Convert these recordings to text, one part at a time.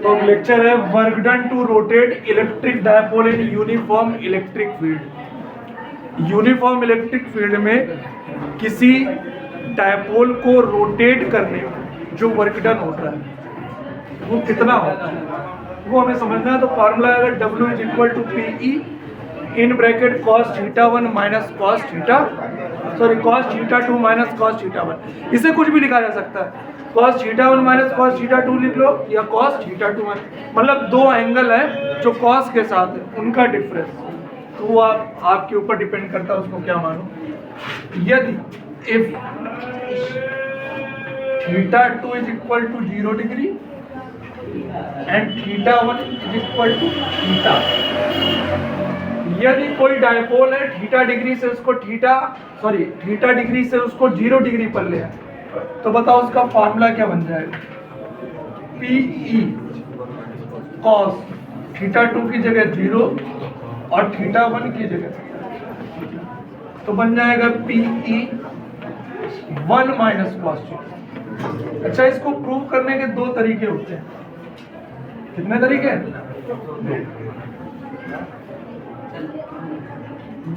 तो लेक्चर है work done to rotate electric dipole in uniform electric field. Uniform electric field में किसी dipole को रोटेट करने में जो वर्क डन होता है वो कितना होता है वो हमें समझना है। तो फॉर्मूला है W is equal to PE in bracket cos θ1 minus cos θ2 minus cos θ1। इसे कुछ भी लिखा जा सकता है, cos θ1 माइनस cos θ2 लिख लो या cos θ2 मतलब दो एंगल है जो cos के साथ है उनका डिफरेंस। तो वो आपके ऊपर डिपेंड करता है उसको क्या मानो। यदि if θ2 is equal to 0 degree and θ1 is equal to θ, यदि कोई डायपोल है θ डिग्री से उसको θ डिग्री से उसको 0 डिग्री पर ले आए तो बताओ उसका फॉर्मूला क्या बन जाएगा। PE cos θ2 की जगह 0 और θ1 की जगह तो बन जाएगा PE 1 माइनस cos θ। अच्छा, इसको प्रूव करने के दो तरीके होते हैं। कितने तरीके हैं?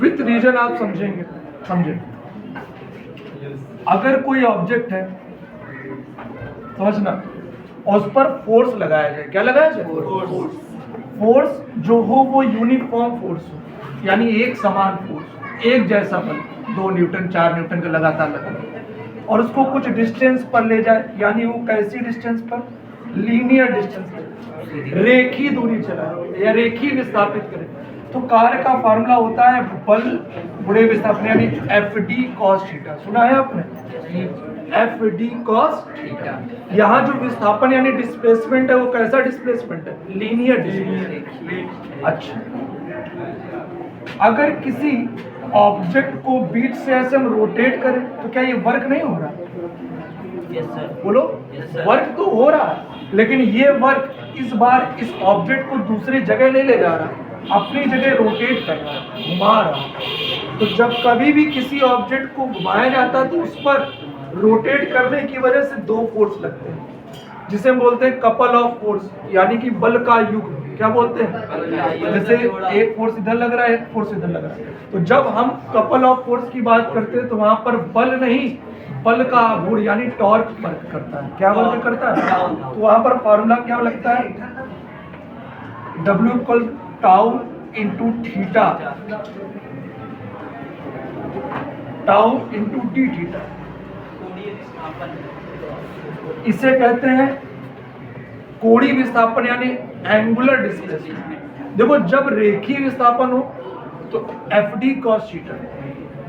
विथ रीजन आप समझेंगे। अगर कोई ऑब्जेक्ट है समझना और उस पर फोर्स लगाया जाए, क्या लगाया जाए? फोर्स जो हो वो यूनिफॉर्म फोर्स हो, यानी एक समान फोर्स, एक जैसा बल 2 न्यूटन 4 न्यूटन का लगातार लगा और उसको कुछ डिस्टेंस पर ले जाए, यानी वो कैसी डिस्टेंस पर? लीनियर डिस्टेंस पर, रेखीय दूरी चलाए या रेखीय विस्थापित करे। तो कार्य का फॉर्मूला होता है बल गुणे विस्थापन, यानी FD cos θ। सुना है आपने? FD cos θ। यहाँ जो विस्थापन यानी डिस्प्लेसमेंट है वो कैसा डिस्प्लेसमेंट है? Linear displacement. अच्छा, अगर किसी ऑब्जेक्ट को बीच से ऐसे हम रोटेट करें तो क्या ये वर्क नहीं हो रहा? Yes sir. बोलो। Yes, sir. वर्क तो हो रहा है, लेकिन ये वर्क इस बार इस ऑब्जेक्ट को दूसरी जगह नहीं ले जा रहा, अपनी जगह रोटेट कर रहा है, घुमा रहा है। तो जब कभी भी किसी ऑब्जेक्ट को घुमाया जाता है तो उस पर रोटेट करने की वजह से दो फोर्स लगते हैं, जिसे हम बोलते हैं कपल ऑफ फोर्स, यानी कि बल का युग। क्या बोलते हैं? जैसे एक फोर्स इधर लग रहा है, एक फोर्स इधर लग रहा है। तो जब हम कपल ऑफ फोर्स की बात करते हैं तो वहां पर बल नहीं, बल का गुण यानी टॉर्क वर्क करता है। क्या वर्क करता है? तो वहां पर फॉर्मूला क्या लगता है? W equal tau into theta, tau into D theta. इसे कहते हैं कोणीय विस्थापन यानी एंगुलर डिस्प्लेसमेंट। देखो, जब रेखीय विस्थापन हो तो FD cos θ,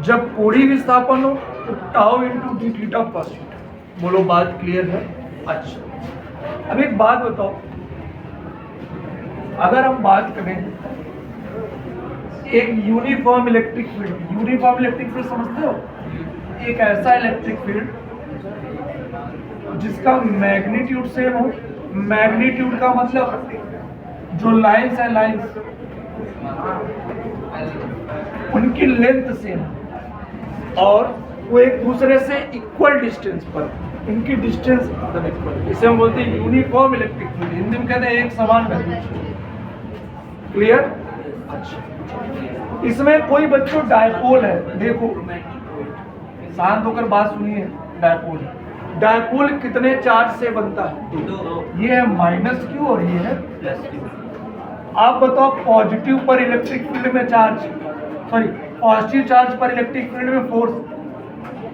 जब कोणीय विस्थापन हो तो tau into D theta cos θ। बोलो, बात क्लियर है? अच्छा, अब एक बात बताओ, अगर हम बात करें एक uniform electric field, uniform electric field समझते हो? एक ऐसा इलेक्ट्रिक फील्ड जिसका मैग्नीट्यूड सेम हो। मैग्नीट्यूड का मतलब जो लाइंस है, लाइंस उनकी लेंथ सेम और वो एक दूसरे से इक्वल डिस्टेंस पर, इनकी डिस्टेंस एकदम इक्वल। इसे हम बोलते हैं यूनिफॉर्म इलेक्ट्रिक फील्ड, हिंदी में कहते हैं एक समान मैग्नीट्यूड। क्लियर? अच्छा, इसमें कोई बच्चों डायपोल है, देखो शांत होकर बात सुनिए। डायपोल कितने चार्ज से बनता है? ये है -Q और ये है +Q। आप बताओ, पॉजिटिव पर इलेक्ट्रिक फील्ड में चार्ज, पॉजिटिव चार्ज पर इलेक्ट्रिक फील्ड में फोर्स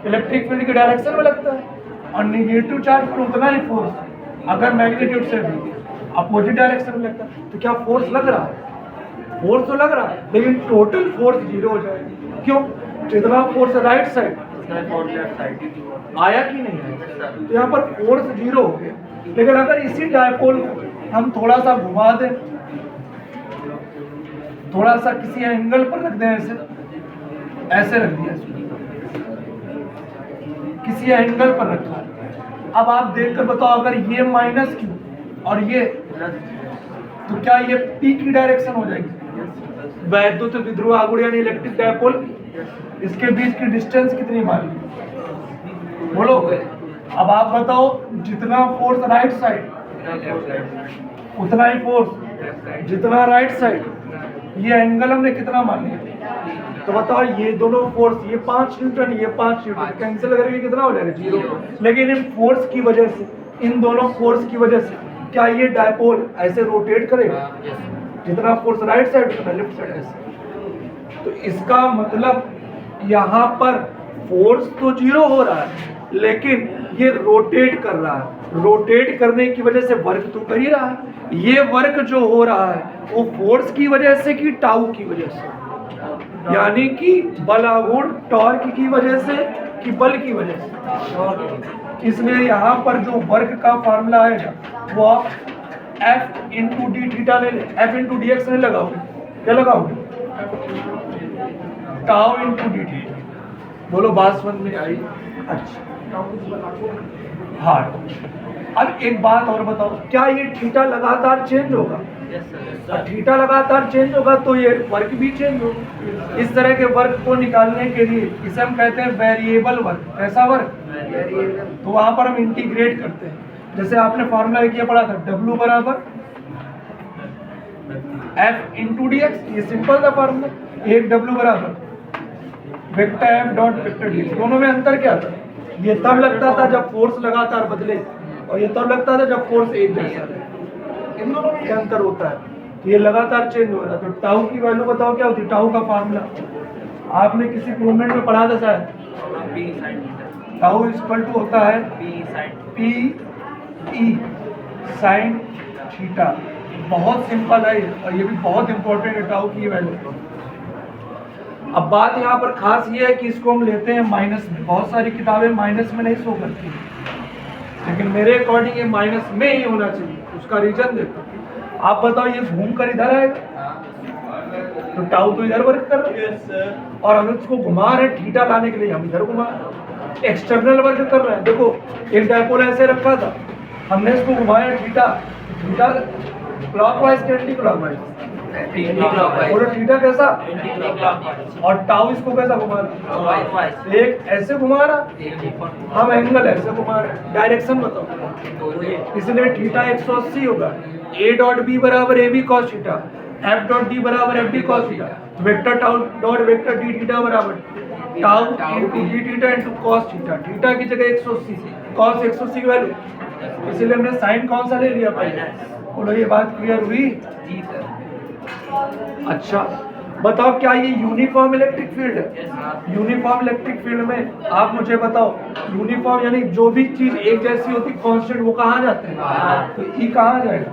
इलेक्ट्रिक फील्ड की डायरेक्शन में लगता है और निगेटिव चार्ज पर उतना ही फोर्स अगर मैग्नीट्यूड से भी अपोजिट डायरेक्शन में लगता है। तो क्या फोर्स लग रहा है? फोर्स तो लग रहा है, लेकिन टोटल फोर्स 0 हो जाएगी। क्यों? जितना फोर्स राइट साइड आया कि नहीं आया, तो यहाँ पर फोर्स 0 हो गया। लेकिन अगर इसी डायपोल को हम थोड़ा सा घुमा दें, थोड़ा सा किसी एंगल पर रख दें, ऐसे रख दिया, किसी एंगल पर रखा है। अब आप देखकर बताओ, अगर ये -Q और ये, तो क्या ये P की डायरेक्शन हो जाएगी? वैद्युत विध्रुव आघूर्ण यानी इलेक्ट्रिक डायपोल, इसके बीच की डिस्टेंस कितनी मानी? बोलो। अब आप बताओ, जितना फोर्स राइट साइड उतना ही फोर्स जितना राइट साइड। ये एंगल हमने कितना मान लिया, तो बताओ ये दोनों फोर्स, ये 5 न्यूटन, ये 5 न्यूटन, कैंसिल करके कितना हो जाएगा? 0। लेकिन इन फोर्स की वजह से, इन दोनों फोर्स की वजह से क्या ये डायपोल ऐसे रोटेट करेगा? जितना फोर्स राइट साइड उतना लेफ्ट साइड ऐसे। तो इसका मतलब यहाँ पर फोर्स तो 0 हो रहा है, लेकिन ये रोटेट कर रहा है। रोटेट करने की वजह से वर्क तो कर ही रहा है। ये वर्क जो हो रहा है वो फोर्स की वजह से कि टाउ की वजह से, यानी कि बल आघूर्ण टॉर्क की वजह से कि बल की वजह से। इसलिए यहाँ पर जो वर्क का फार्मूला आएगा वो आप F इंटू डी थीटा ले लें। F इंटू डी एक्स नहीं लगाओगे, क्या लगाओगे? Tau into D theta. बोलो बात समझ में आई? अच्छा हाँ, अब एक बात और बताओ, क्या ये थीटा लगातार चेंज होगा? थीटा लगातार चेंज होगा तो ये वर्क भी चेंज होगा। इस तरह के वर्क को निकालने के लिए इसे हम कहते हैं वेरिएबल वर्क। कैसा वर्क? तो वहां पर हम इंटीग्रेट करते हैं। जैसे आपने फॉर्मूला किया पढ़ा था, W बराबर F इंटू डी एक्स। ये सिंपल था फॉर्मूला। एक W बराबर vector F dot vector D. दोनों में अंतर क्या था? ये तब लगता था जब फोर्स लगातार बदले, और ये तब लगता था जब फोर्स एक जैसा रहे। इन दोनों में क्या अंतर होता है? तो ये लगातार चेंज हो रहा है। तो टाउ की वैल्यू बताओ क्या होती है? टाउ का फार्मूला आपने किसी मूवमेंट में पढ़ा था शायद। टाउ इक्वल टू होता है P E साइन थीटा। बहुत सिंपल है और ये भी बहुत इंपॉर्टेंट है टाउ की वैल्यू। अब बात यहाँ पर खास ये है कि इसको हम लेते हैं माइनस में। बहुत सारी किताबें माइनस में नहीं शो करती, लेकिन मेरे अकॉर्डिंग ये माइनस में ही होना चाहिए। उसका रीजन देखो, आप बताओ ये घूम कर इधर आएगा तो टाउ तो इधर वर्क कर रहा है, और हम इसको घुमा रहे हैं थीटा लाने के लिए, हम इधर घुमा रहे हैं, एक्सटर्नल वर्क कर रहे हैं। देखो एक डायपोल ऐसे रखा था, हमने इसको घुमाया थीटा, थीटा क्लॉकवाइज के एंटी क्लॉकवाइज, बोलो थीटा कैसा, और टाउ इसको कैसा घुमा रहा? एक ऐसे घुमा रहा, हम एंगल ऐसे घुमा रहे। डायरेक्शन बताओ। इसलिए थीटा 180 होगा। ए डॉट बी बराबर A B cos theta, F dot D बराबर F D cos theta. Vector tau dot vector D theta बराबर tau into D theta into cos theta. Theta की जगह 180, कॉस 180 की वैल्यू, इसलिए हमने साइन कौन सा ले लिया पहले? बोलो ये बात क्लियर हुई? जी सर। अच्छा बताओ, क्या ये यूनिफॉर्म इलेक्ट्रिक फील्ड है? यूनिफॉर्म इलेक्ट्रिक फील्ड में आप मुझे बताओ, यूनिफॉर्म यानी जो भी चीज एक जैसी होती कांस्टेंट, वो कहाँ जाते हैं? तो ई कहाँ जाएगा?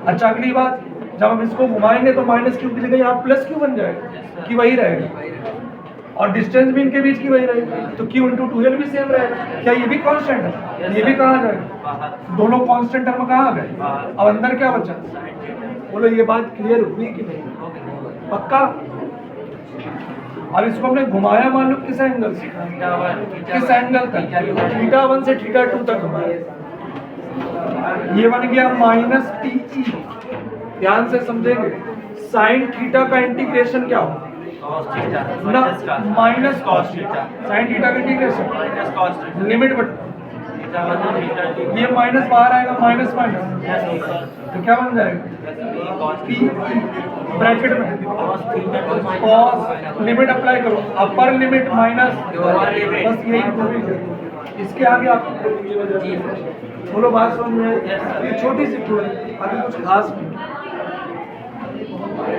अच्छा अगली बात, जब हम इसको घुमाएंगे तो माइनस क्यू की जगह यहाँ प्लस क्यू बन जाएगा कि वही रहेगा, और डिस्टेंस भी इनके बीच की वही रहेगी, तो Q इंटू 2L भी सेम रहेगा। क्या ये भी कांस्टेंट है? ये भी कहाँ जाएगा? दोनों कांस्टेंट टर्म कहाँ गए? अब अंदर क्या बचा? बोलो ये बात क्लियर हुई कि नहीं? पक्का? अब इसको हमने घुमाया मान लो किस एंगल से, किस एंगल तक? थीटा 1 से थीटा 2 तक घुमाया। ये बन गया माइनस TE। ध्यान से समझेंगे, साइन थीटा का इंटीग्रेशन क्या हो ना, minus cos theta. Sine theta का इंटीग्रेशन लिमिट बट ये माइनस बाहर आएगा, माइनस माइनस तो क्या बन जाएगा? P ब्रैकेट में कॉस, लिमिट अप्लाई करो, अपर लिमिट माइनस, बस यही प्रूविंग है। इसके आगे आप बोलो बात समझ में? ये छोटी सी प्रूव है, अभी कुछ खास नहीं।